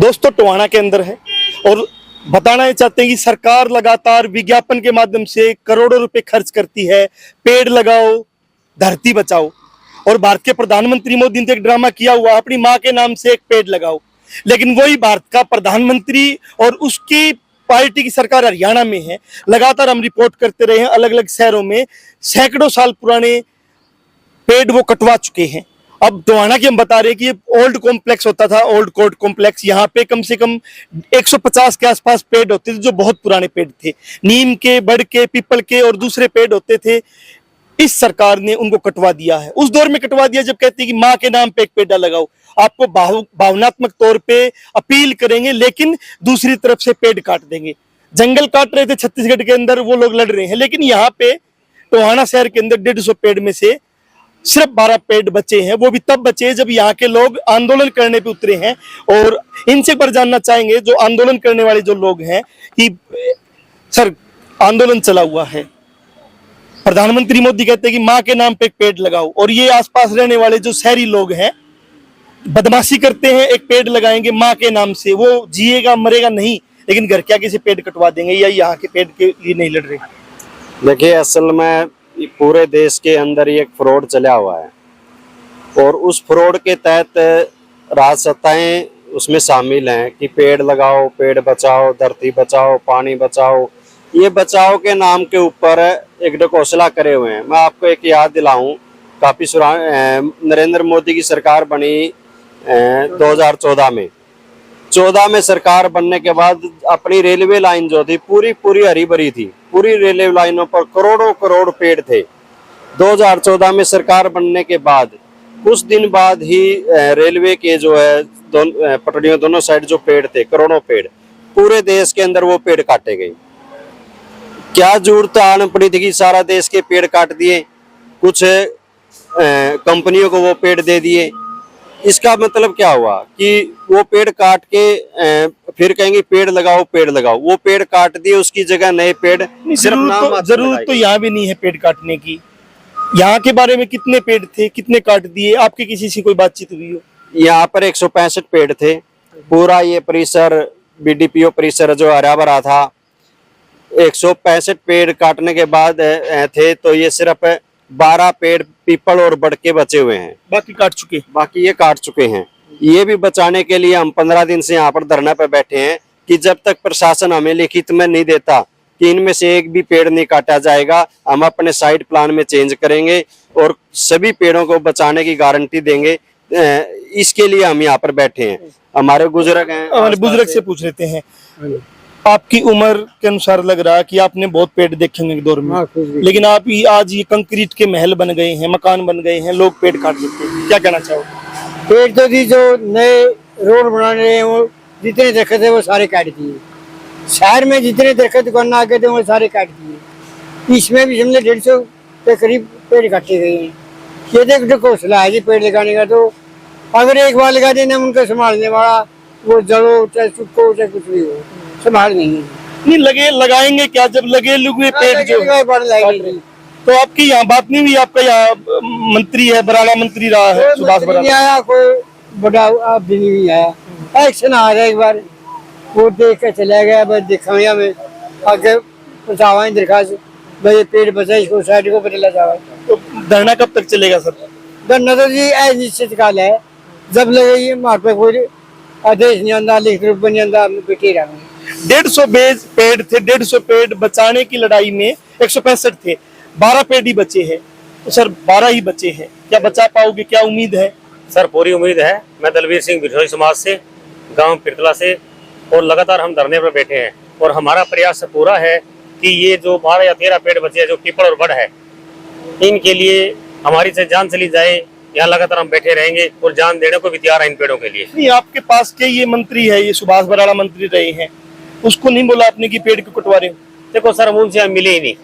दोस्तों टोहाना के अंदर है और बताना चाहते हैं कि सरकार लगातार विज्ञापन के माध्यम से करोड़ों रुपए खर्च करती है, पेड़ लगाओ धरती बचाओ। और भारत के प्रधानमंत्री मोदी ने एक ड्रामा किया हुआ, अपनी माँ के नाम से एक पेड़ लगाओ। लेकिन वही भारत का प्रधानमंत्री और उसकी पार्टी की सरकार हरियाणा में है। लगातार हम रिपोर्ट करते रहे हैं, अलग अलग शहरों में सैकड़ों साल पुराने पेड़ वो कटवा चुके हैं। अब टोहाना की हम बता रहे हैं कि ये ओल्ड कॉम्प्लेक्स होता था, ओल्ड कोर्ट कॉम्प्लेक्स। यहाँ पे कम से कम 150 के आसपास पेड़ होते थे जो बहुत पुराने पेड़ थे, नीम के, बड़ के, पीपल के और दूसरे पेड़ होते थे। इस सरकार ने उनको कटवा दिया है। उस दौर में कटवा दिया जब कहती है कि माँ के नाम पे एक पेड़ लगाओ। आपको भावनात्मक तौर पे अपील करेंगे, लेकिन दूसरी तरफ से पेड़ काट देंगे। जंगल काट रहे थे छत्तीसगढ़ के अंदर, वो लोग लड़ रहे हैं। लेकिन यहाँ पे टोहाना शहर के अंदर 150 पेड़ में से सिर्फ 12 पेड़ बचे हैं। वो भी तब बचे जब यहाँ के लोग आंदोलन करने पे उतरे हैं। और इनसे पर जानना चाहेंगे जो आंदोलन करने वाले जो लोग हैं कि सर आंदोलन चला हुआ है, प्रधानमंत्री मोदी कहते हैं कि माँ के नाम पे एक पेड़ लगाओ, और ये आसपास रहने वाले जो शहरी लोग हैं बदमाशी करते हैं, एक पेड़ लगाएंगे माँ के नाम से, वो जिएगा मरेगा नहीं, लेकिन घर के आगे से पेड़ कटवा देंगे, या यहाँ के पेड़ के लिए नहीं लड़ रहे। देखिए, असल में पूरे देश के अंदर एक फ्रॉड चला हुआ है और उस फ्रॉड के तहत राज सत्ताएं उसमें शामिल हैं कि पेड़ लगाओ, पेड़ बचाओ, धरती बचाओ, पानी बचाओ। ये बचाओ के नाम के ऊपर एक ढकोसला करे हुए हैं। मैं आपको एक याद दिलाऊं, काफी नरेंद्र मोदी की सरकार बनी 2014 में। 14 में सरकार बनने के बाद अपनी रेलवे लाइन जो थी पूरी हरी भरी थी। पूरी रेलवे लाइनों पर करोड़ों करोड़ पेड़ थे। 2014 में सरकार बनने के बाद कुछ दिन बाद ही रेलवे के जो है पटरियों दोनों साइड जो पेड़ थे, करोड़ों पेड़, पूरे देश के अंदर वो पेड़ काटे गए। क्या जरूरत आन पड़ी थी कि सारा देश के पेड़ काट दिए, कुछ कंपनियों को वो पेड़ दे दिए। इसका मतलब क्या हुआ कि वो पेड़ काट के फिर कहेंगे पेड़ लगाओ, पेड़ लगाओ। वो पेड़ काट दिए, उसकी जगह नए पेड़। जरूरत तो यहाँ भी नहीं है पेड़ काटने की। यहाँ के बारे में कितने पेड़ थे, कितने काट दिए, आपके किसी से कोई बातचीत हुई हो? यहाँ पर 165 पेड़ थे। पूरा ये परिसर BDPO परिसर जो हरा भरा था, 165 पेड़ काटने के बाद थे तो ये सिर्फ 12 पेड़ पीपल और बड़ के बचे हुए हैं। बाकी ये काट चुके हैं। ये भी बचाने के लिए हम 15 दिन से यहाँ पर धरना पे बैठे हैं कि जब तक प्रशासन हमें लिखित में नहीं देता कि इनमें से एक भी पेड़ नहीं काटा जाएगा, हम अपने साइड प्लान में चेंज करेंगे और सभी पेड़ों को बचाने की गारंटी देंगे। इसके लिए हम यहाँ पर बैठे हैं। हमारे बुजुर्ग से पूछ लेते हैं, आपकी उम्र के अनुसार लग रहा है कि आपने बहुत पेड़ देखे होंगे दौर में, लेकिन आप आज ये कंक्रीट के महल बन गए हैं, मकान बन गए हैं, लोग पेड़ काट देते हैं, क्या कहना चाहोगे? पेड़ तो जी जो नए रोड बना रहे हैं वो जितने दरख्त है वो सारे काट दिए। शहर में जितने दरख्त करना आगे थे वो सारे काट दिए। इसमें भी समझे 150 के करीब पेड़ काटे गए हैं। ये देख ढकोसला है जी पेड़ लगाने का। तो अगर एक बार लगा देना उनका संभालने वाला, वो जड़ो चाहे सूखो चाहे कुछ भी हो, संभाल नहीं लगाएंगे क्या जब लगे लुगे पेड़ जो तो आपकी यहाँ बात नहीं हुई? आपका यहाँ मंत्री है, बराला मंत्री रहा है सुभाष बराला, नहीं आया कोई बड़ा, आप भी नहीं आया। एक्शन आ रहा है, एक बार वो देख के चला गया, बस दिखाया में आगे पहुंचावा दरखास्त भाई पेड़ बचा, इसको साइड को बदला जावा। तो धरना कब तक चलेगा सर? धरना तो जी निश्चित काल है, जब लगेगी हमारे पे कोई आदेश नहीं आता, लिखित रूप नहीं आता, हम बैठे रहेंगे। 150 पेड़ थे, 150 पेड़ बचाने की लड़ाई में 165 थे, 12 पेड़ ही बचे हैं। तो सर 12 ही बचे हैं, क्या बचा पाओगे? क्या उम्मीद है? सर पूरी उम्मीद है। मैं दलवीर सिंह बिरहोई समाज से, गांव पिरतला से, और लगातार हम धरने पर बैठे हैं और हमारा प्रयास पूरा है कि ये जो 12 या 13 पेड़ बचे हैं जो पीपल और बड़ है, इनके लिए हमारी से जान चली जाए, यहाँ लगातार हम बैठे रहेंगे और जान देने को भी तैयार है इन पेड़ों के लिए। नहीं, आपके पास के ये मंत्री है, ये सुभाष बराला मंत्री रहे हैं, उसको नहीं बोला आपने कि पेड़ क्यों कटवा रहे हो? देखो सर, हम उनसे हम मिले ही नहीं,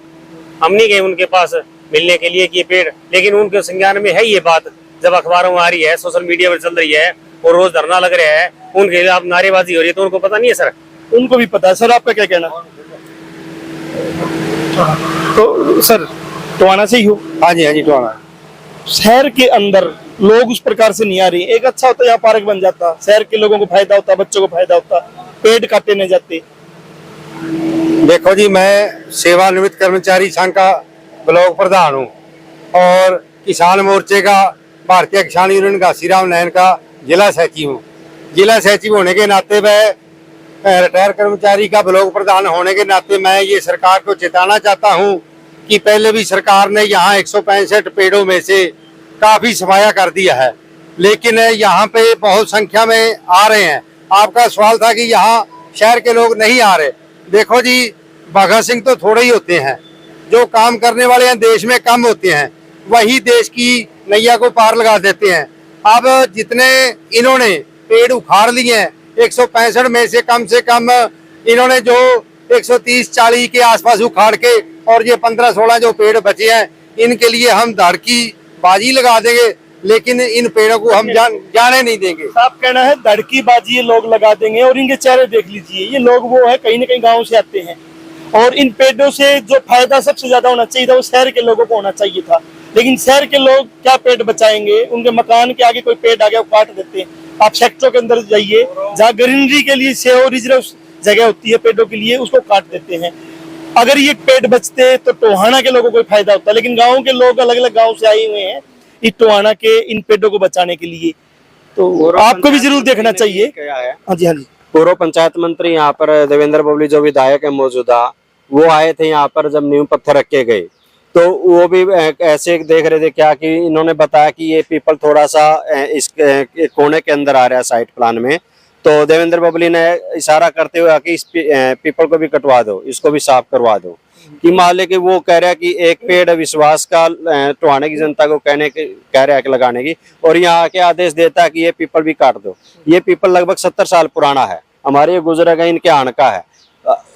हम नहीं गए उनके पास मिलने के लिए कि ये पेड़, लेकिन उनके संज्ञान में है ये बात। जब अखबारों में आ रही है, सोशल मीडिया पर चल रही है और रोज धरना लग रहा है, उनके खिलाफ नारेबाजी हो रही है, तो उनको पता नहीं है सर? उनको भी पता है। सर आपका क्या कहना? तो सर टोहाना से ही हो? हाँ जी, टोहाना। शहर के अंदर लोग उस प्रकार से नहीं आ रहे। एक अच्छा होता यहाँ पार्क बन जाता, शहर के लोगों को फायदा होता, बच्चों को फायदा होता, पेड़ काटे नहीं जाते। देखो जी, मैं सेवानिवृत्त कर्मचारी संघ का ब्लॉक प्रधान हूँ और किसान मोर्चे का भारतीय किसान यूनियन घासीराम नयन का जिला सचिव हूँ। जिला सचिव होने के नाते मैं रिटायर कर्मचारी का ब्लॉक प्रधान होने के नाते मैं ये सरकार को चेताना चाहता हूँ कि पहले भी सरकार ने यहाँ 165 पेड़ों में से काफी सफाया कर दिया है, लेकिन यहाँ पे बहुत संख्या में आ रहे हैं। आपका सवाल था कि यहाँ शहर के लोग नहीं आ रहे। देखो जी, भगत सिंह तो थोड़े ही होते हैं, जो काम करने वाले हैं देश में कम होते हैं, वही देश की नैया को पार लगा देते हैं। अब जितने इन्होंने पेड़ उखाड़ लिए हैं, 165 में से कम इन्होंने जो 130-40 के आसपास उखाड़ के, और ये 15-16 जो पेड़ बचे हैं, इनके लिए हम धड़ की बाजी लगा देंगे, लेकिन इन पेड़ों को हम जाने नहीं देंगे। आप कहना है धड़ की बाजी ये लोग लगा देंगे, और इनके चेहरे देख लीजिए, ये लोग वो है कहीं ना कहीं गाँव से आते हैं, और इन पेड़ों से जो फायदा सबसे ज्यादा होना चाहिए था वो शहर के लोगों को होना चाहिए था। लेकिन शहर के लोग क्या पेड़ बचाएंगे? उनके मकान के आगे कोई पेड़ आ गया वो काट देते हैं। आप सेक्टरों के अंदर जाइए, जहाँ ग्रीनरी के लिए सेहो रिजर्व जगह होती है पेड़ों के लिए, उसको काट देते हैं। अगर ये पेड़ बचते तो टोहाना के लोगों को फायदा होता, लेकिन गाँव के लोग अलग अलग गाँव से आए हुए हैं इस टोहाना के इन पेड़ों को बचाने के लिए, तो आपको भी जरूर देखना चाहिए। हाँ जी, हाँ जी। पूर्व पंचायत मंत्री यहाँ पर देवेंद्र बबली जो विधायक है मौजूदा, वो आए थे यहाँ पर जब नींव पत्थर रखे गए, तो वो भी ऐसे देख रहे थे क्या कि इन्होंने बताया कि ये पीपल थोड़ा सा इस कोने के अंदर आ रहा है साइड प्लान में, तो देवेंद्र बबली ने इशारा करते हुए कि इस पीपल को भी कटवा दो, इसको भी साफ करवा दो। कि मान ले कि वो कह रहा है कि एक पेड़ विश्वास का टोहाने की जनता को कह रहा है कि लगाने की, और यहाँ आके आदेश देता है कि ये पीपल भी काट दो। ये पीपल लगभग 70 साल पुराना है, हमारे ये गुजरेगा इनके आन का है।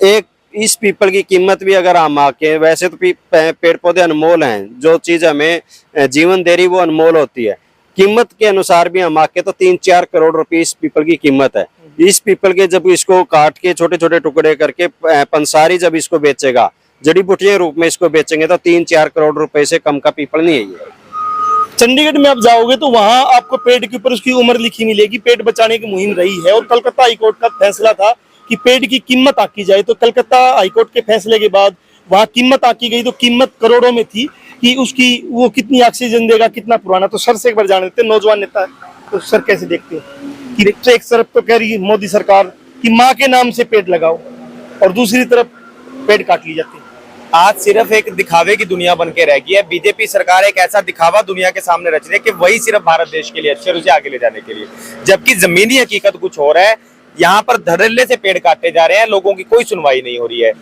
एक इस पीपल की कीमत भी अगर हम आके, वैसे तो पेड़ पौधे अनमोल हैं, जो चीज हमें जीवन दे रही वो अनमोल होती है, कीमत के अनुसार भी हम आके तो 3-4 करोड़ रुपए इस पीपल की कीमत है। इस पीपल के जब इसको काट के छोटे छोटे टुकड़े करके पंसारी जब इसको बेचेगा, जड़ी बूटियों रूप में इसको बेचेंगे, तो 3-4 करोड़ रुपए से कम का पीपल नहीं है ये। चंडीगढ़ में आप जाओगे तो वहां आपको पेड़ के ऊपर उसकी उम्र लिखी मिलेगी, पेड़ बचाने की मुहिम रही है। और कलकत्ता हाईकोर्ट का फैसला था कि पेड़ की कीमत आकी जाए, तो कलकत्ता हाईकोर्ट के फैसले के बाद वहां कीमत आकी गई, तो कीमत करोड़ों में थी कि उसकी वो कितनी ऑक्सीजन देगा, कितना पुराना। तो सर से एक बार जान लेते, नौजवान नेता तो सर कैसे देखते हैं कि एक तरफ तो कह रही मोदी सरकार कि माँ के नाम से पेड़ लगाओ, और दूसरी तरफ पेड़ काट ली जाती है। आज सिर्फ एक दिखावे की दुनिया बन के रह गई है। बीजेपी सरकार एक ऐसा दिखावा दुनिया के सामने रच रही है कि वही सिर्फ भारत देश के लिए अच्छे रूप से आगे ले जाने के लिए, जबकि जमीनी हकीकत कुछ और है। यहाँ पर धड़ल्ले से पेड़ काटे जा रहे हैं, लोगों की कोई सुनवाई नहीं हो रही है।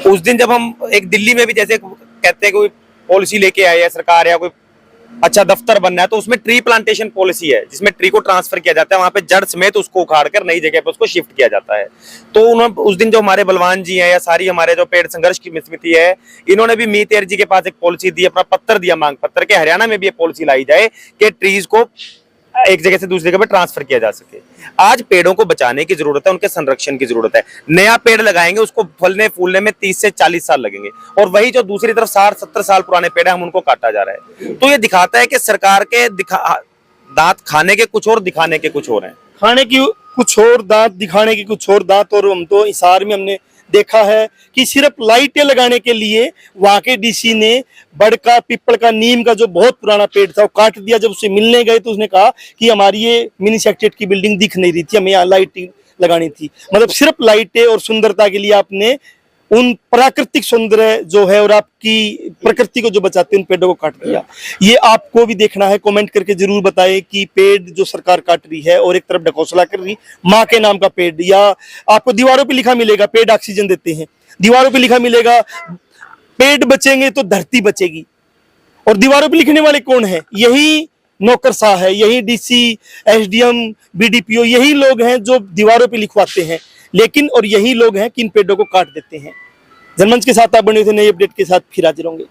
उस दिन जब हम एक दिल्ली में भी जैसे कहते हैं कोई पॉलिसी लेके आए है सरकार या कोई अच्छा दफ्तर बनना है, तो उसमें ट्री प्लांटेशन पॉलिसी है, जिसमें ट्री को ट्रांसफर किया जाता है, वहां पे जड़ समेत उसको उखाड़ कर नई जगह पे उसको शिफ्ट किया जाता है। तो उन्होंने उस दिन जो हमारे बलवान जी हैं या सारी हमारे जो पेड़ संघर्ष की समिति है, इन्होंने भी मीतेर जी के पास एक पॉलिसी दी, अपना पत्र दिया, मांग पत्र के, हरियाणा में भी ये पॉलिसी लाई जाए कि ट्रीज को एक जगह से दूसरी जगह पे ट्रांसफर किया जा सके। आज पेड़ों को बचाने की जरूरत है, उनके संरक्षण की जरूरत है। नया पेड़ लगाएंगे उसको फलने फूलने में 30 से 40 साल लगेंगे, और वही जो दूसरी तरफ 60-70 साल पुराने पेड़ है हम उनको काटा जा रहा है। तो ये दिखाता है कि सरकार के दांत खाने के कुछ और, दिखाने के कुछ और हैं। खाने की कुछ और दांत, दिखाने की कुछ और दांत। और हम तो हिसार में हमने देखा है कि सिर्फ लाइटें लगाने के लिए वहां के डीसी ने बड़का पीपल का, नीम का जो बहुत पुराना पेड़ था वो काट दिया। जब उससे मिलने गए तो उसने कहा कि हमारी ये मिनी सेक्रेटरीट की बिल्डिंग दिख नहीं रही थी, हमें यहाँ लाइटिंग लगानी थी। मतलब सिर्फ लाइटें और सुंदरता के लिए आपने उन प्राकृतिक सौंदर्य जो है और आपकी प्रकृति को जो बचाते हैं उन पेड़ों को काट दिया। ये आपको भी देखना है, कमेंट करके जरूर बताएं कि पेड़ जो सरकार काट रही है और एक तरफ ढकोसला कर रही, माँ के नाम का पेड़, या आपको दीवारों पे लिखा मिलेगा पेड़ ऑक्सीजन देते हैं, दीवारों पे लिखा मिलेगा पेड़ बचेंगे तो धरती बचेगी। और दीवारों पे लिखने वाले कौन है? यही नौकरशाह है, यही डीसी, एसडीएम, बीडीपीओ, यही लोग हैं जो दीवारों पे लिखवाते हैं। लेकिन और यही लोग हैं कि इन पेड़ों को काट देते हैं। जनमंच के साथ आप बने हुए थे नई अपडेट के साथ, फिर हाजिर होंगे।